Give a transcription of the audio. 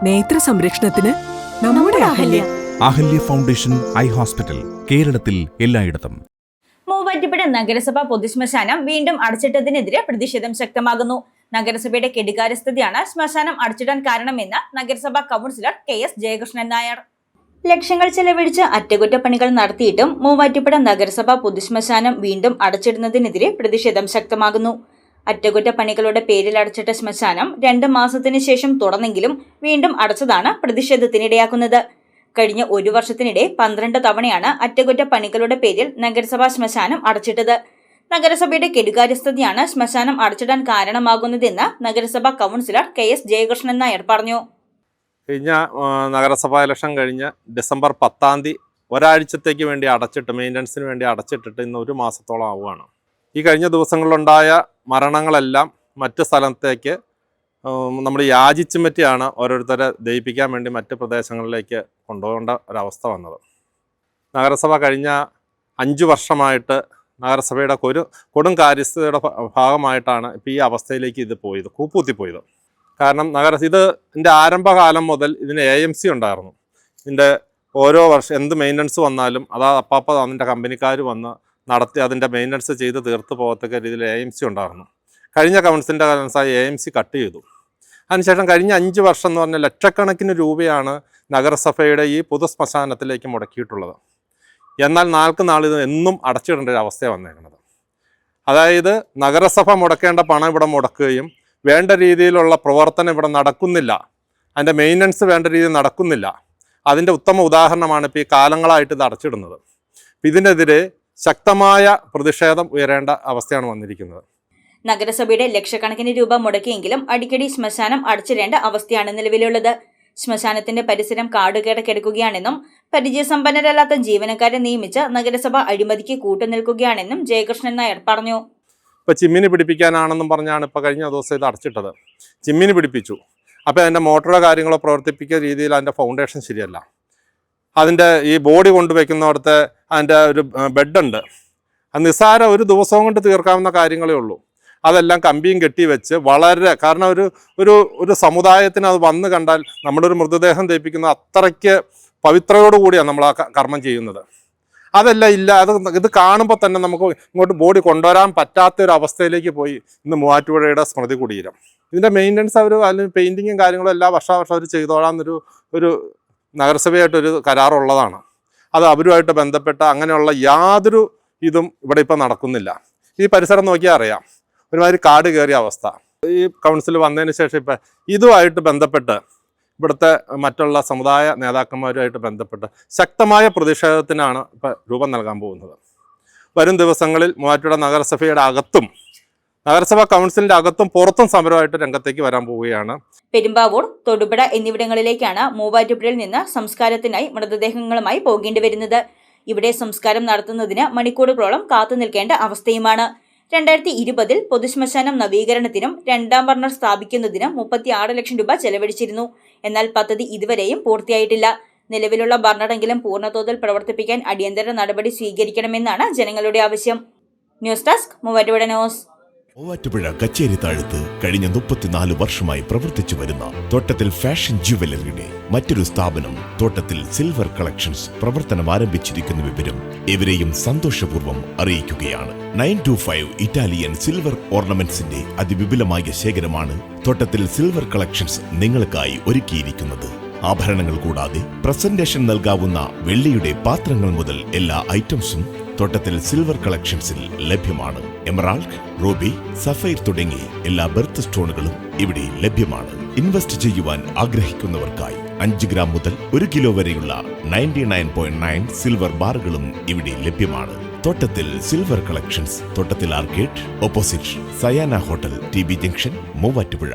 നേത്ര സംരക്ഷണത്തിന് നമ്മുടെ Ahalya. Ahalya foundation eye hospital, കേരളത്തിൽ എല്ലായിടത്തും. മൂവാറ്റുപുഴ നഗരസഭ പൊതുശ്മശാനം വീണ്ടും അടച്ചിട്ടതിനെതിരെ പ്രതിഷേധം ശക്തമാകുന്നു. നഗരസഭയുടെ കെടുകാര്യസ്ഥതയാണ് ശ്മശാനം അടച്ചിടാൻ കാരണമെന്ന് നഗരസഭാ കൗൺസിലർ KS ജയകൃഷ്ണൻ നായർ. ലക്ഷങ്ങൾ ചെലവഴിച്ച് അറ്റകുറ്റപ്പണികൾ നടത്തിയിട്ടും മൂവാറ്റുപുഴ നഗരസഭ പൊതുശ്മശാനം വീണ്ടും അടച്ചിടുന്നതിനെതിരെ പ്രതിഷേധം ശക്തമാകുന്നു. അറ്റകുറ്റപ്പണികളുടെ പേരിൽ അടച്ചിട്ട ശ്മശാനം 2 മാസത്തിന് ശേഷം തുറന്നെങ്കിലും വീണ്ടും അടച്ചതാണ് പ്രതിഷേധത്തിനിടയാക്കുന്നത്. കഴിഞ്ഞ 1 വർഷത്തിനിടെ 12 തവണയാണ് അറ്റകുറ്റപ്പണികളുടെ പേരിൽ നഗരസഭാ ശ്മശാനം അടച്ചിട്ടത്. നഗരസഭയുടെ കെടുകാര്യസ്ഥതയാണ് ശ്മശാനം അടച്ചിടാൻ കാരണമാകുന്നതെന്ന് നഗരസഭാ കൗൺസിലർ KS ജയകൃഷ്ണൻ നായർ പറഞ്ഞു. കഴിഞ്ഞ നഗരസഭാ ഇലക്ഷൻ കഴിഞ്ഞ് ഡിസംബർ 10-ാം തീയതി ഒരാഴ്ചത്തേക്ക് വേണ്ടി അടച്ചിട്ട്, മെയിൻ്റനൻസിന് വേണ്ടി അടച്ചിട്ടിട്ട് ഇന്ന് 1 മാസത്തോളം ആവുകയാണ്. ഈ കഴിഞ്ഞ ദിവസങ്ങളിലുണ്ടായ മരണങ്ങളെല്ലാം മറ്റ് സ്ഥലത്തേക്ക് നമ്മൾ യാചിച്ചും പറ്റിയാണ് ഓരോരുത്തരെ ദയിപ്പിക്കാൻ വേണ്ടി മറ്റ് പ്രദേശങ്ങളിലേക്ക് കൊണ്ടുപോകേണ്ട ഒരവസ്ഥ വന്നത്. നഗരസഭ കഴിഞ്ഞ 5 വർഷമായിട്ട് നഗരസഭയുടെ കൊടും കാര്യസ്ഥതയുടെ ഭാഗമായിട്ടാണ് ഇപ്പോൾ ഈ അവസ്ഥയിലേക്ക് ഇത് പോയത്, കൂപ്പുകുത്തിപ്പോയത്. കാരണം ഇതിൻ്റെ ആരംഭകാലം മുതൽ ഇതിന് AMC ഉണ്ടായിരുന്നു. ഇതിൻ്റെ ഓരോ വർഷം എന്ത് മെയിൻ്റനൻസ് വന്നാലും അപ്പാപ്പം അതിൻ്റെ കമ്പനിക്കാർ വന്ന് നടത്തി അതിൻ്റെ മെയിൻ്റനൻസ് ചെയ്ത് തീർത്ത് പോകത്തക്ക രീതിയിൽ AMC ഉണ്ടായിരുന്നു. കഴിഞ്ഞ കൗൺസിലിൻ്റെ കാലനുസരിച്ച് AMC കട്ട് ചെയ്തു. അതിനുശേഷം കഴിഞ്ഞ 5 വർഷം എന്ന് പറഞ്ഞാൽ ലക്ഷക്കണക്കിന് രൂപയാണ് നഗരസഭയുടെ ഈ പൊതു ശ്മശാനത്തിലേക്ക് മുടക്കിയിട്ടുള്ളത്. എന്നാൽ നാൾ ഇത് എന്നും അടച്ചിടേണ്ട ഒരു അവസ്ഥയാണ് വന്നേക്കുന്നത്. അതായത് നഗരസഭ മുടക്കേണ്ട പണം ഇവിടെ മുടക്കുകയും വേണ്ട രീതിയിലുള്ള പ്രവർത്തനം ഇവിടെ നടക്കുന്നില്ല, അതിൻ്റെ മെയിൻ്റനൻസ് വേണ്ട രീതിയിൽ നടക്കുന്നില്ല. അതിൻ്റെ ഉത്തമ ഉദാഹരണമാണ് ഇപ്പോൾ ഈ കാലങ്ങളായിട്ട് ഇത് അടച്ചിടുന്നത്. ഇതിനെതിരെ ശക്തമായ പ്രതിഷേധം ഉയരേണ്ട അവസ്ഥയാണ് വന്നിരിക്കുന്നത്. നഗരസഭയുടെ ലക്ഷക്കണക്കിന് രൂപ മുടക്കിയെങ്കിലും അടിക്കടി ശ്മശാനം അടച്ചിടേണ്ട അവസ്ഥയാണ് നിലവിലുള്ളത്. ശ്മശാനത്തിന്റെ പരിസരം കാടുകേട് കിടക്കുകയാണെന്നും പരിചയസമ്പന്നരല്ലാത്ത ജീവനക്കാരെ നിയമിച്ച് നഗരസഭ അഴിമതിക്ക് കൂട്ടുനിൽക്കുകയാണെന്നും ജയകൃഷ്ണൻ നായർ പറഞ്ഞു. ഇപ്പോൾ ചിമ്മിനി പിടിപ്പിക്കാനാണെന്നും പറഞ്ഞാണ് ഇപ്പോൾ കഴിഞ്ഞ ദിവസം ഇത് അടച്ചിട്ടത്. ചിമ്മിനി പിടിപ്പിച്ചു, അപ്പോൾ അതിൻ്റെ മോട്ടറോ കാര്യങ്ങളോ പ്രവർത്തിപ്പിക്കുന്ന രീതിയിൽ അതിൻ്റെ ഫൗണ്ടേഷൻ ശരിയല്ല. അതിൻ്റെ ഈ ബോഡി കൊണ്ടുവയ്ക്കുന്നിടത്ത് അതിൻ്റെ ഒരു ബെഡുണ്ട്, അത് നിസ്സാര ഒരു ദിവസവും കൊണ്ട് തീർക്കാവുന്ന കാര്യങ്ങളേ ഉള്ളൂ. അതെല്ലാം കമ്പിയും കെട്ടി വെച്ച് കാരണം ഒരു സമുദായത്തിന് അത് വന്ന് കണ്ടാൽ നമ്മളൊരു മൃതദേഹം ദഹിപ്പിക്കുന്ന അത്രയ്ക്ക് പവിത്രയോടുകൂടിയാണ് നമ്മൾ ആ കർമ്മം ചെയ്യുന്നത്. അതെല്ലാം ഇല്ല. ഇത് കാണുമ്പോൾ തന്നെ നമുക്ക് ഇങ്ങോട്ട് ബോഡി കൊണ്ടുവരാൻ പറ്റാത്തൊരവസ്ഥയിലേക്ക് പോയി ഇന്ന് മൂവാറ്റുപുഴയുടെ സ്മൃതി കുടീരം. ഇതിൻ്റെ മെയിൻ്റനൻസ് അല്ലെങ്കിൽ പെയിൻറ്റിങ്ങും കാര്യങ്ങളും എല്ലാ വർഷം അവർ ചെയ്തോളാമെന്നൊരു നഗരസഭയായിട്ടൊരു കരാറുള്ളതാണ്. അത് അവരുമായിട്ട് ബന്ധപ്പെട്ട അങ്ങനെയുള്ള യാതൊരു ഇതും ഇവിടെ ഇപ്പം നടക്കുന്നില്ല. ഈ പരിസരം നോക്കിയാൽ അറിയാം, ഒരുമാതിരി കാട് കയറിയ അവസ്ഥ. ഈ കൗൺസിൽ വന്നതിന് ശേഷം ഇപ്പം ഇതുമായിട്ട് ബന്ധപ്പെട്ട് ഇവിടുത്തെ മറ്റുള്ള സമുദായ നേതാക്കന്മാരുമായിട്ട് ബന്ധപ്പെട്ട് ശക്തമായ പ്രതിഷേധത്തിനാണ് ഇപ്പം രൂപം നൽകാൻ പോകുന്നത്. വരും ദിവസങ്ങളിൽ മൂവാറ്റുപുഴ നഗരസഭയുടെ അകത്തും നഗരസഭാ കൗൺസിലിൻ്റെ അകത്തും പുറത്തും സമരമായിട്ട് രംഗത്തേക്ക് വരാൻ പോവുകയാണ്. പെരുമ്പാവൂർ, തൊടുപുഴ എന്നിവിടങ്ങളിലേക്കാണ് മൂവാറ്റുപുഴയിൽ നിന്ന് സംസ്കാരത്തിനായി മൃതദേഹങ്ങളുമായി പോകേണ്ടി വരുന്നത്. ഇവിടെ സംസ്കാരം നടത്തുന്നതിന് മണിക്കൂറുകളോളം കാത്തു നിൽക്കേണ്ട അവസ്ഥയുമാണ്. 2020 പൊതുശ്മശാനം നവീകരണത്തിനും 2ാം ബർണർ സ്ഥാപിക്കുന്നതിനും 36 ലക്ഷം രൂപ ചെലവഴിച്ചിരുന്നു. എന്നാൽ പദ്ധതി ഇതുവരെയും പൂർത്തിയായിട്ടില്ല. നിലവിലുള്ള ബർണറെങ്കിലും പൂർണ്ണതോതിൽ പ്രവർത്തിപ്പിക്കാൻ അടിയന്തര നടപടി സ്വീകരിക്കണമെന്നാണ് ജനങ്ങളുടെ ആവശ്യം. News desk Muvattupuzha news. Muvattupuzha കച്ചേരി താഴത്ത് കഴിഞ്ഞ 34 വർഷമായി പ്രവർത്തിച്ചു വരുന്ന തോട്ടത്തിൽ ഫാഷൻ ജുവലറിയുടെ മറ്റൊരു സ്ഥാപനം തോട്ടത്തിൽ സിൽവർ കളക്ഷൻസ് പ്രവർത്തനം ആരംഭിച്ചിരിക്കുന്ന വിവരം ഇവരെയും സന്തോഷപൂർവ്വം അറിയിക്കുകയാണ്. 925 ഇറ്റാലിയൻ സിൽവർ ഓർണമെന്റ്സിന്റെ അതിവിപുലമായ ശേഖരമാണ് തോട്ടത്തിൽ സിൽവർ കളക്ഷൻസ് നിങ്ങൾക്കായി ഒരുക്കിയിരിക്കുന്നത്. ആഭരണങ്ങൾ കൂടാതെ പ്രസന്റേഷൻ നൽകാവുന്ന വെള്ളിയുടെ പാത്രങ്ങൾ മുതൽ എല്ലാ ഐറ്റംസും തോട്ടത്തിൽ സിൽവർ കളക്ഷൻസിൽ ലഭ്യമാണ്. എമറാൾഡ്, റൂബി, സഫൈർ തുടങ്ങി എല്ലാ ബെർത്ത് സ്റ്റോണുകളും ഇവിടെ ലഭ്യമാണ്. ഇൻവെസ്റ്റ് ചെയ്യുവാൻ ആഗ്രഹിക്കുന്നവർക്കായി 5 ഗ്രാം മുതൽ 1 കിലോ വരെയുള്ള 99.9 സിൽവർ ബാറുകളും ഇവിടെ ലഭ്യമാണ്. തോട്ടത്തിൽ സിൽവർ കളക്ഷൻസ്, തോട്ടത്തിൽ arcade, opposite Sayana hotel, TB junction, Muvattupuzha.